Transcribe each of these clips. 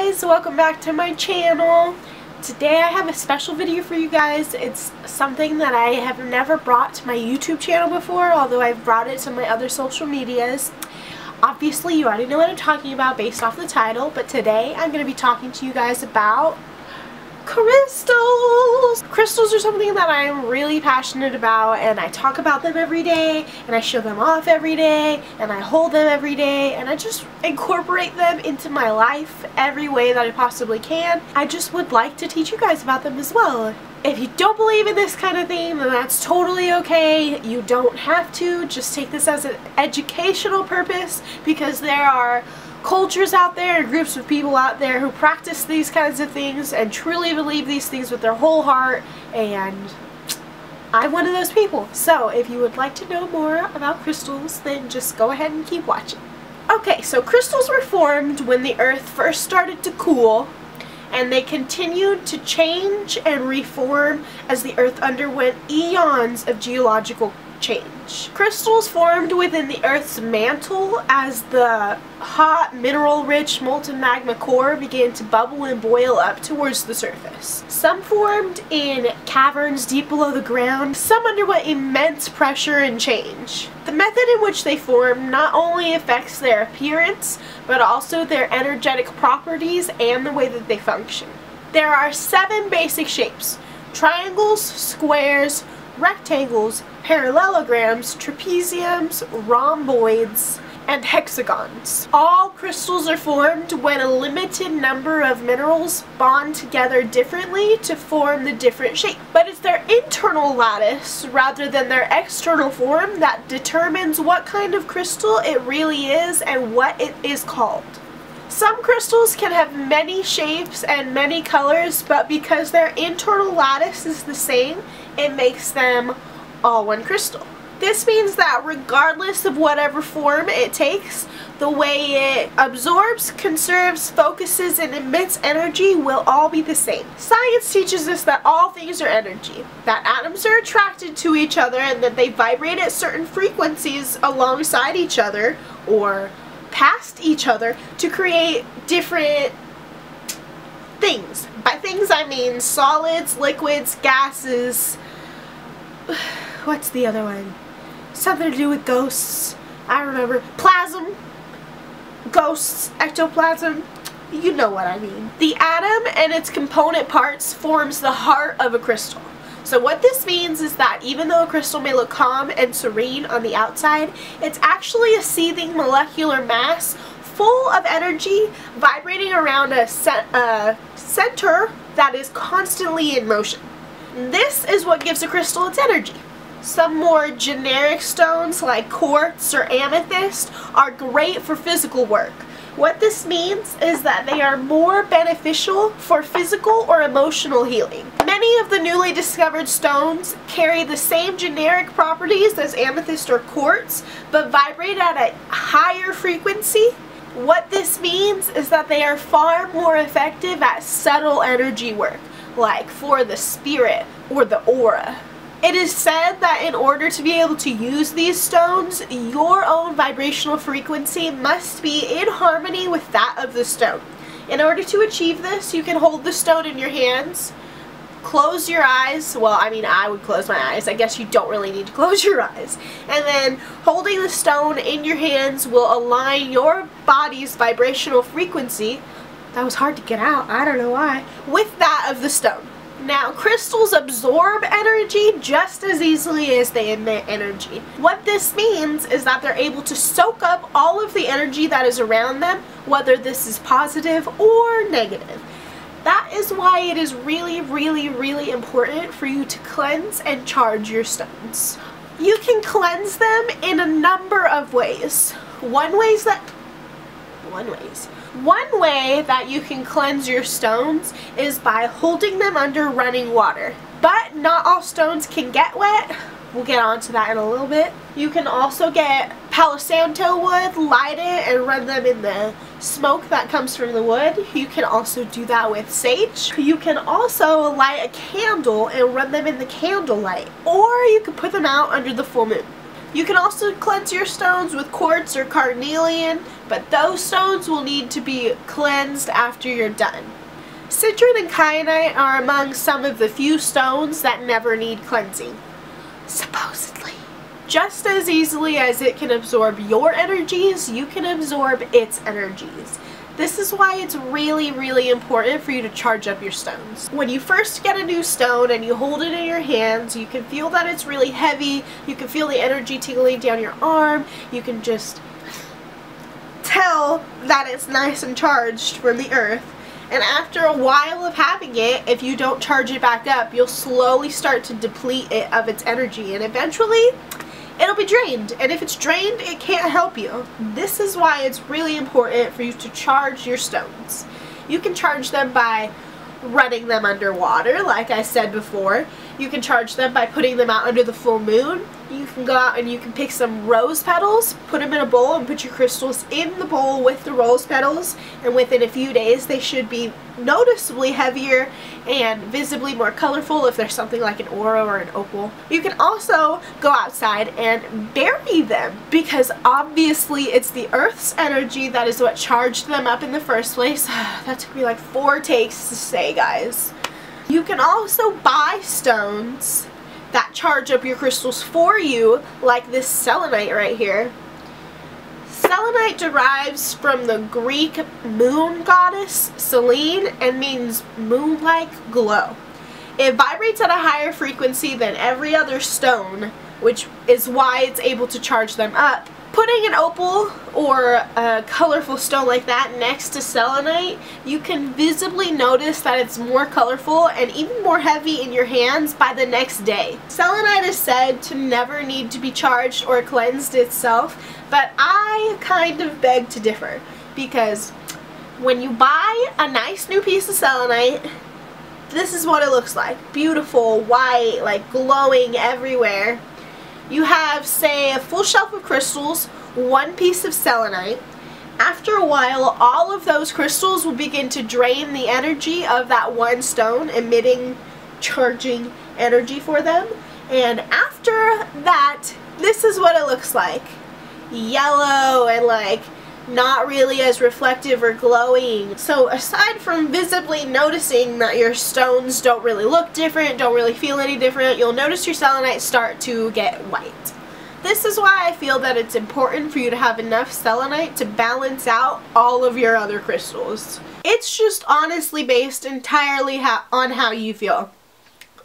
guys, welcome back to my channel. Today I have a special video for you guys. It's something that I have never brought to my YouTube channel before, although I've brought it to my other social medias. Obviously you already know what I'm talking about based off the title, but today I'm going to be talking to you guys about crystals! Crystals are something that I'm really passionate about, and I talk about them every day, and I show them off every day, and I hold them every day, and I just incorporate them into my life every way that I possibly can. I just would like to teach you guys about them as well. If you don't believe in this kind of thing, then that's totally okay. You don't have to. Just take this as an educational purpose, because there are cultures out there and groups of people out there who practice these kinds of things and truly believe these things with their whole heart, and I'm one of those people. So if you would like to know more about crystals, then just go ahead and keep watching. Okay, so crystals were formed when the earth first started to cool, and they continued to change and reform as the earth underwent eons of geological change. Crystals formed within the earth's mantle as the hot, mineral-rich molten magma core began to bubble and boil up towards the surface. Some formed in caverns deep below the ground. Some underwent immense pressure and change. The method in which they form not only affects their appearance, but also their energetic properties and the way that they function. There are 7 basic shapes: triangles, squares, rectangles, parallelograms, trapeziums, rhomboids, and hexagons. All crystals are formed when a limited number of minerals bond together differently to form the different shape. But it's their internal lattice rather than their external form that determines what kind of crystal it really is and what it is called. Some crystals can have many shapes and many colors, but because their internal lattice is the same, it makes them all one crystal. This means that regardless of whatever form it takes, the way it absorbs, conserves, focuses, and emits energy will all be the same. Science teaches us that all things are energy, that atoms are attracted to each other, and that they vibrate at certain frequencies alongside each other or past each other to create different things. By things I mean solids, liquids, gases. What's the other one? Something to do with ghosts. I remember. Plasm. Ghosts. Ectoplasm. You know what I mean. The atom and its component parts forms the heart of a crystal. So what this means is that even though a crystal may look calm and serene on the outside, it's actually a seething molecular mass full of energy vibrating around a center that is constantly in motion. This is what gives a crystal its energy. Some more generic stones like quartz or amethyst are great for physical work. What this means is that they are more beneficial for physical or emotional healing. Many of the newly discovered stones carry the same generic properties as amethyst or quartz, but vibrate at a higher frequency. What this means is that they are far more effective at subtle energy work, like for the spirit or the aura. It is said that in order to be able to use these stones, your own vibrational frequency must be in harmony with that of the stone. In order to achieve this, you can hold the stone in your hands, close your eyes. Well, I mean, I would close my eyes. I guess you don't really need to close your eyes. And then holding the stone in your hands will align your body's vibrational frequency. That was hard to get out. I don't know why. With that of the stone. Now, crystals absorb energy just as easily as they emit energy. What this means is that they're able to soak up all of the energy that is around them, whether this is positive or negative. That is why it is really, really, really important for you to cleanse and charge your stones. You can cleanse them in a number of ways. One way that you can cleanse your stones is by holding them under running water. But not all stones can get wet. We'll get onto that in a little bit. You can also get Palo Santo wood, light it, and run them in the smoke that comes from the wood. You can also do that with sage. You can also light a candle and run them in the candlelight. Or you can put them out under the full moon. You can also cleanse your stones with quartz or carnelian, but those stones will need to be cleansed after you're done. Citrine and kyanite are among some of the few stones that never need cleansing. Supposedly. Just as easily as it can absorb your energies, you can absorb its energies. This is why it's really, really important for you to charge up your stones. When you first get a new stone and you hold it in your hands, you can feel that it's really heavy. You can feel the energy tingling down your arm. You can just tell that it's nice and charged from the earth. And after a while of having it, if you don't charge it back up, you'll slowly start to deplete it of its energy, and eventually it'll be drained. And if it's drained, it can't help you. This is why it's really important for you to charge your stones. You can charge them by running them underwater, like I said before. You can charge them by putting them out under the full moon. You can go out and you can pick some rose petals, put them in a bowl, and put your crystals in the bowl with the rose petals, and within a few days they should be noticeably heavier and visibly more colorful if there's something like an aura or an opal. You can also go outside and bury them, because obviously it's the earth's energy that is what charged them up in the first place. That took me like 4 takes to say, guys. You can also buy stones that charge up your crystals for you, like this selenite right here. Selenite derives from the Greek moon goddess Selene and means moon-like glow. It vibrates at a higher frequency than every other stone, which is why it's able to charge them up. Putting an opal or a colorful stone like that next to selenite, you can visibly notice that it's more colorful and even more heavy in your hands by the next day. Selenite is said to never need to be charged or cleansed itself, but I kind of beg to differ, because when you buy a nice new piece of selenite, this is what it looks like. Beautiful, white, like glowing everywhere. You have, say, a full shelf of crystals, 1 piece of selenite. After a while, all of those crystals will begin to drain the energy of that one stone, emitting, charging energy for them. And after that, this is what it looks like. Yellow and like not really as reflective or glowing. So aside from visibly noticing that your stones don't really look different, don't really feel any different, you'll notice your selenite start to get white. This is why I feel that it's important for you to have enough selenite to balance out all of your other crystals. It's just honestly based entirely on how you feel.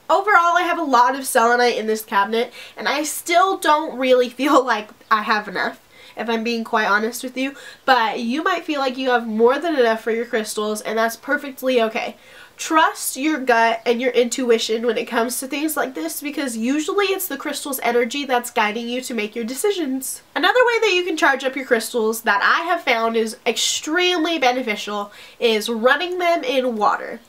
Overall, I have a lot of selenite in this cabinet, and I still don't really feel like I have enough, if I'm being quite honest with you, but you might feel like you have more than enough for your crystals, and that's perfectly okay. Trust your gut and your intuition when it comes to things like this, because usually it's the crystal's energy that's guiding you to make your decisions. Another way that you can charge up your crystals that I have found is extremely beneficial is running them in water.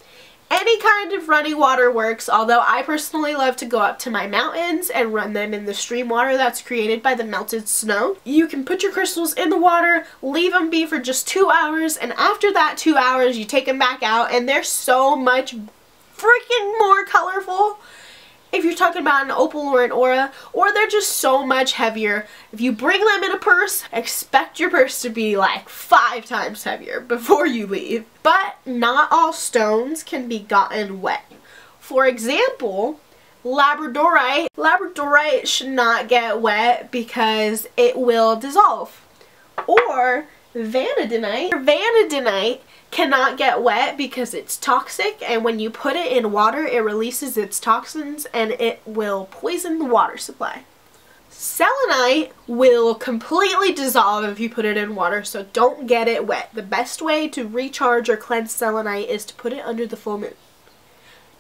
Any kind of running water works, although I personally love to go up to my mountains and run them in the stream water that's created by the melted snow. You can put your crystals in the water, leave them be for just 2 hours, and after that 2 hours you take them back out and they're so much freaking more colorful. If you're talking about an opal or an aura, or they're just so much heavier. If you bring them in a purse, expect your purse to be like 5 times heavier before you leave. But not all stones can be gotten wet. For example, labradorite. Labradorite should not get wet because it will dissolve. Or vanadinite. Vanadinite cannot get wet because it's toxic, and when you put it in water it releases its toxins and it will poison the water supply. Selenite will completely dissolve if you put it in water, so don't get it wet. The best way to recharge or cleanse selenite is to put it under the full moon.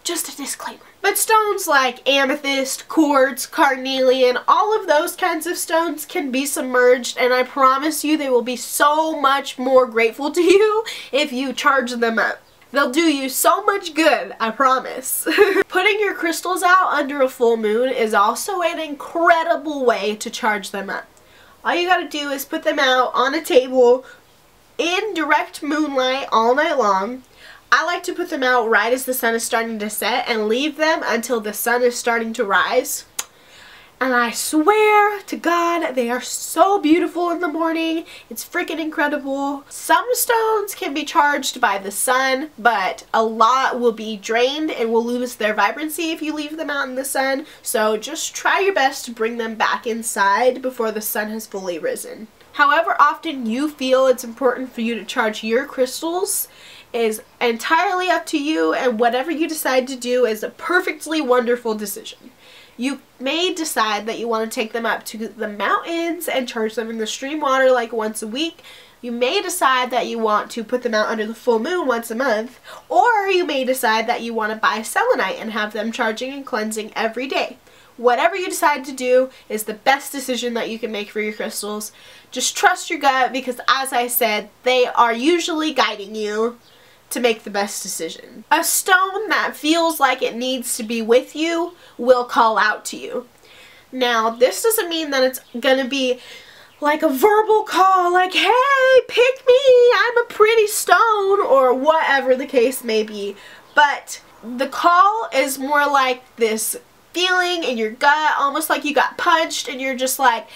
Just a disclaimer. But stones like amethyst, quartz, carnelian, all of those kinds of stones can be submerged, and I promise you they will be so much more grateful to you if you charge them up. They'll do you so much good, I promise. Putting your crystals out under a full moon is also an incredible way to charge them up. All you gotta do is put them out on a table in direct moonlight all night long. I like to put them out right as the sun is starting to set and leave them until the sun is starting to rise. And I swear to God, they are so beautiful in the morning. It's freaking incredible. Some stones can be charged by the sun, but a lot will be drained and will lose their vibrancy if you leave them out in the sun. So just try your best to bring them back inside before the sun has fully risen. However often you feel it's important for you to charge your crystals is entirely up to you, and whatever you decide to do is a perfectly wonderful decision. You may decide that you want to take them up to the mountains and charge them in the stream water like once a week. You may decide that you want to put them out under the full moon once a month. Or you may decide that you want to buy selenite and have them charging and cleansing every day. Whatever you decide to do is the best decision that you can make for your crystals. Just trust your gut, because as I said, they are usually guiding you to make the best decision. A stone that feels like it needs to be with you will call out to you. Now, this doesn't mean that it's gonna be like a verbal call, like, hey, pick me, I'm a pretty stone, or whatever the case may be. But the call is more like this feeling in your gut, almost like you got punched and you're just like,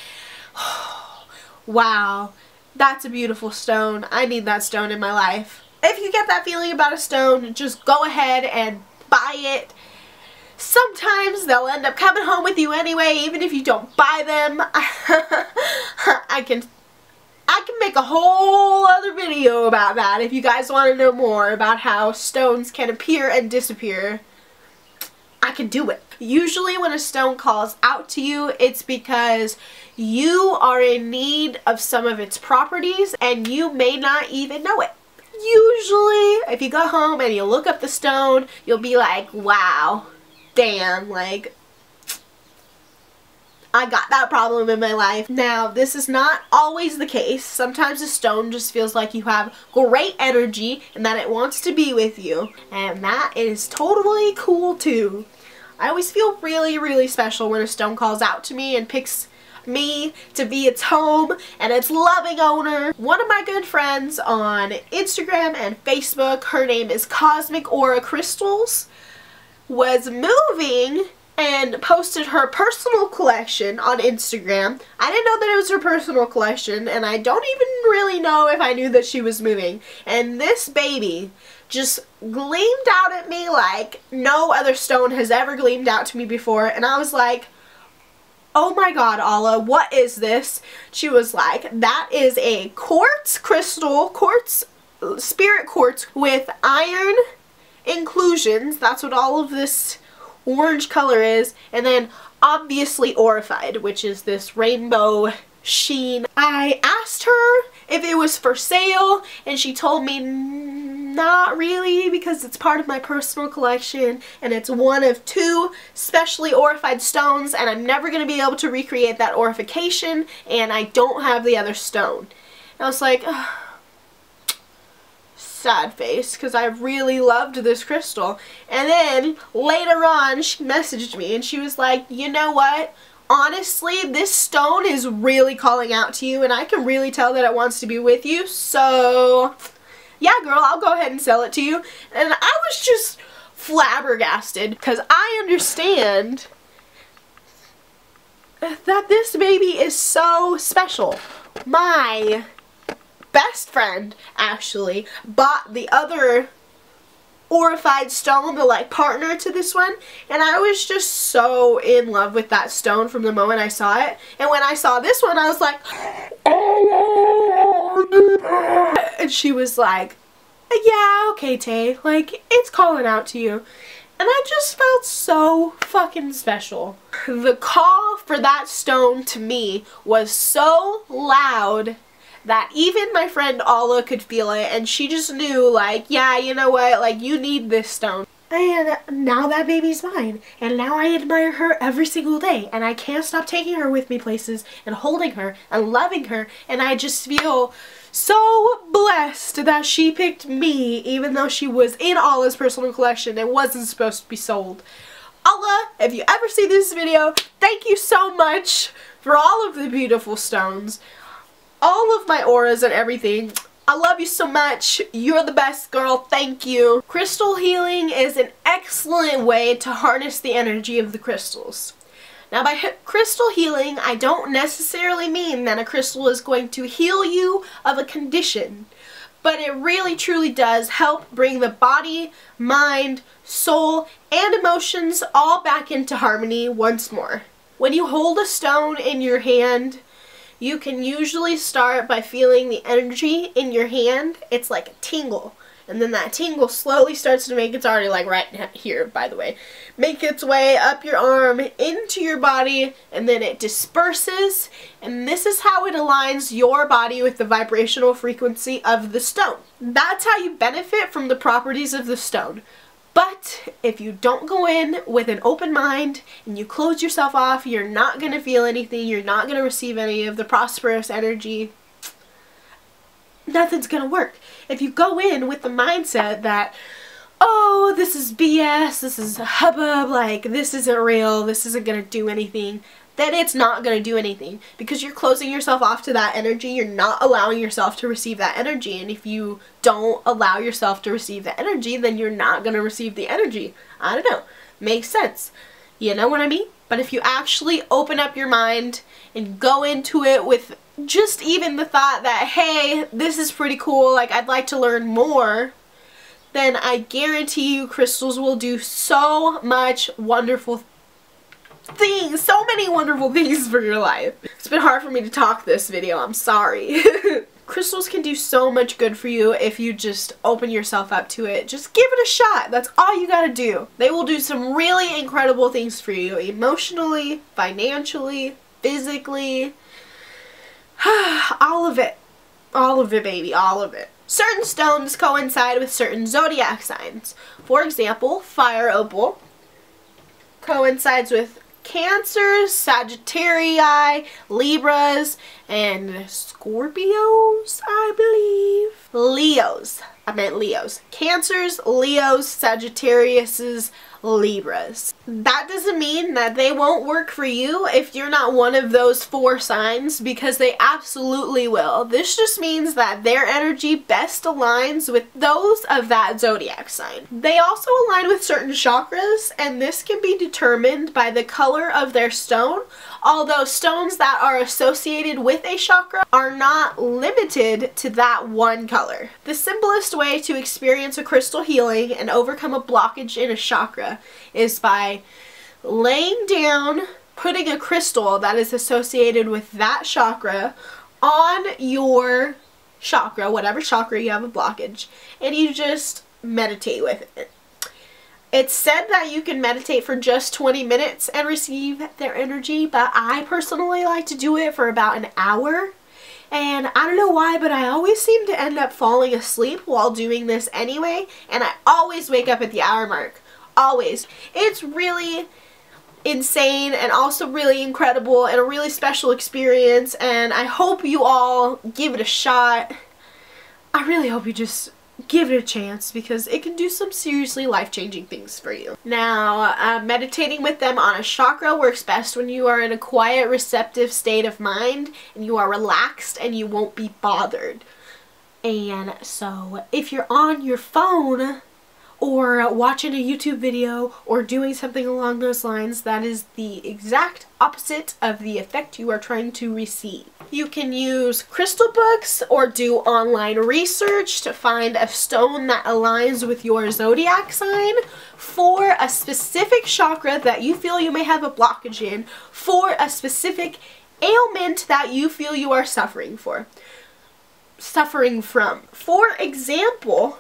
oh, wow, that's a beautiful stone. I need that stone in my life. If you get that feeling about a stone, just go ahead and buy it. Sometimes they'll end up coming home with you anyway, even if you don't buy them. I can make a whole other video about that if you guys want to know more about how stones can appear and disappear. I can do it. Usually when a stone calls out to you, it's because you are in need of some of its properties and you may not even know it. Usually, if you go home and you look up the stone, you'll be like, wow, damn, like, I got that problem in my life. Now, this is not always the case. Sometimes a stone just feels like you have great energy and that it wants to be with you. And that is totally cool too. I always feel really, really special when a stone calls out to me and picks me to be its home and its loving owner. One of my good friends on Instagram and Facebook, her name is Cosmic Aura Crystals, was moving and posted her personal collection on Instagram. I didn't know that it was her personal collection, and I don't even really know if I knew that she was moving. And this baby just gleamed out at me like no other stone has ever gleamed out to me before, and I was like, oh my god, Allah, what is this? She was like, that is a quartz crystal, spirit quartz with iron inclusions. That's what all of this orange color is. And then obviously aurified, which is this rainbow sheen. I asked her if it was for sale, and she told me not really, because it's part of my personal collection and it's one of 2 specially aurified stones, and I'm never going to be able to recreate that aurification, and I don't have the other stone. And I was like, ugh, sad face, because I really loved this crystal. And then later on she messaged me and she was like, you know what? Honestly, this stone is really calling out to you, and I can really tell that it wants to be with you, so yeah, girl, I'll go ahead and sell it to you. And I was just flabbergasted, because I understand that this baby is so special. My best friend actually bought the other aurified stone, the like partner to this one, and I was just so in love with that stone from the moment I saw it. And when I saw this one, I was like, and she was like, yeah, okay, Tay, like, it's calling out to you. And I just felt so fucking special. The call for that stone to me was so loud that even my friend Allah could feel it, and she just knew, like, yeah, you know what, like, you need this stone. And now that baby's mine, and now I admire her every single day, and I can't stop taking her with me places, and holding her, and loving her, and I just feel so blessed that she picked me, even though she was in Allah's personal collection and wasn't supposed to be sold. Allah, if you ever see this video, thank you so much for all of the beautiful stones, all of my auras and everything. I love you so much. You're the best, girl. Thank you. Crystal healing is an excellent way to harness the energy of the crystals. Now by crystal healing, I don't necessarily mean that a crystal is going to heal you of a condition, but it really truly does help bring the body, mind, soul, and emotions all back into harmony once more. When you hold a stone in your hand, you can usually start by feeling the energy in your hand. It's like a tingle. And then that tingle slowly starts to make, it's already like right here, by the way, make its way up your arm into your body, and then it disperses, and this is how it aligns your body with the vibrational frequency of the stone. That's how you benefit from the properties of the stone. But if you don't go in with an open mind and you close yourself off, you're not going to feel anything, you're not going to receive any of the prosperous energy. Nothing's gonna work. If you go in with the mindset that, oh, this is BS, this is a hubbub, like, this isn't real, this isn't gonna do anything, then it's not gonna do anything, because you're closing yourself off to that energy. You're not allowing yourself to receive that energy, and if you don't allow yourself to receive the energy, then you're not gonna receive the energy. I don't know. Makes sense. You know what I mean? But if you actually open up your mind and go into it with just even the thought that, hey, this is pretty cool, like, I'd like to learn more, then I guarantee you crystals will do so much wonderful things, so many wonderful things for your life. It's been hard for me to talk this video, I'm sorry. Crystals can do so much good for you if you just open yourself up to it. Just give it a shot. That's all you gotta do. They will do some really incredible things for you, emotionally, financially, physically. All of it. All of it, baby. All of it. Certain stones coincide with certain zodiac signs. For example, fire opal coincides with Cancers, Sagittarii, Libras, and Scorpios, I believe. Leos. I meant Leos. Cancers, Leos, Sagittariuses, Libras. That doesn't mean that they won't work for you if you're not one of those 4 signs, because they absolutely will. This just means that their energy best aligns with those of that zodiac sign. They also align with certain chakras, and this can be determined by the color of their stone, although stones that are associated with a chakra are not limited to that one color. The simplest way to experience a crystal healing and overcome a blockage in a chakra is by laying down, putting a crystal that is associated with that chakra on your chakra, whatever chakra you have a blockage, and you just meditate with it. It's said that you can meditate for just 20 minutes and receive their energy, but I personally like to do it for about an hour. And I don't know why, but I always seem to end up falling asleep while doing this anyway, and I always wake up at the hour mark. Always. It's really insane and also really incredible and a really special experience, and I hope you all give it a shot. I really hope you just give it a chance, because it can do some seriously life-changing things for you. Now, meditating with them on a chakra works best when you are in a quiet, receptive state of mind and you are relaxed and you won't be bothered. And so if you're on your phone or watching a YouTube video or doing something along those lines, that is the exact opposite of the effect you are trying to receive. You can use crystal books or do online research to find a stone that aligns with your zodiac sign for a specific chakra that you feel you may have a blockage in, for a specific ailment that you feel you are suffering from. For example,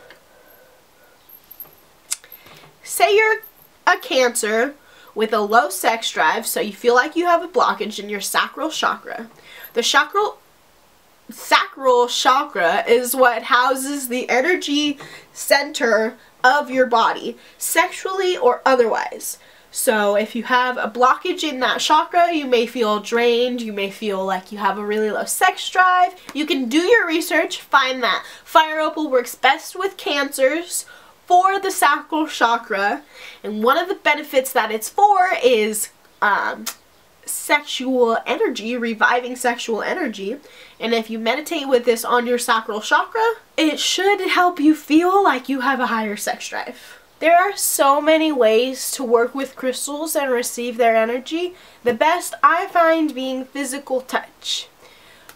say you're a Cancer with a low sex drive, so you feel like you have a blockage in your sacral chakra. The sacral chakra is what houses the energy center of your body, sexually or otherwise. So if you have a blockage in that chakra, you may feel drained, you may feel like you have a really low sex drive. You can do your research, find that fire opal works best with Cancers for the sacral chakra, and one of the benefits that it's for is sexual energy, reviving sexual energy. And if you meditate with this on your sacral chakra, it should help you feel like you have a higher sex drive. There are so many ways to work with crystals and receive their energy. The best I find being physical touch.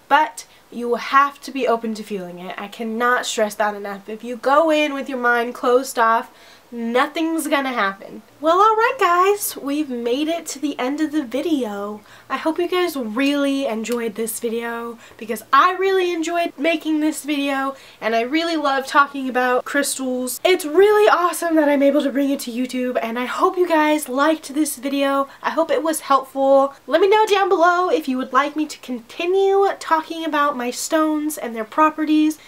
But you will have to be open to feeling it. I cannot stress that enough. If you go in with your mind closed off, nothing's gonna happen. Well, alright guys, we've made it to the end of the video. I hope you guys really enjoyed this video because I really enjoyed making this video and I really love talking about crystals. It's really awesome that I'm able to bring it to YouTube and I hope you guys liked this video. I hope it was helpful. Let me know down below if you would like me to continue talking about my stones and their properties.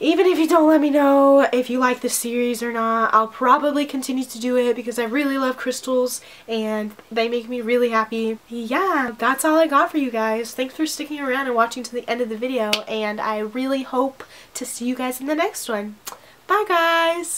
Even if you don't let me know if you like this series or not, I'll probably continue to do it because I really love crystals and they make me really happy. Yeah, that's all I got for you guys. Thanks for sticking around and watching to the end of the video and I really hope to see you guys in the next one. Bye guys!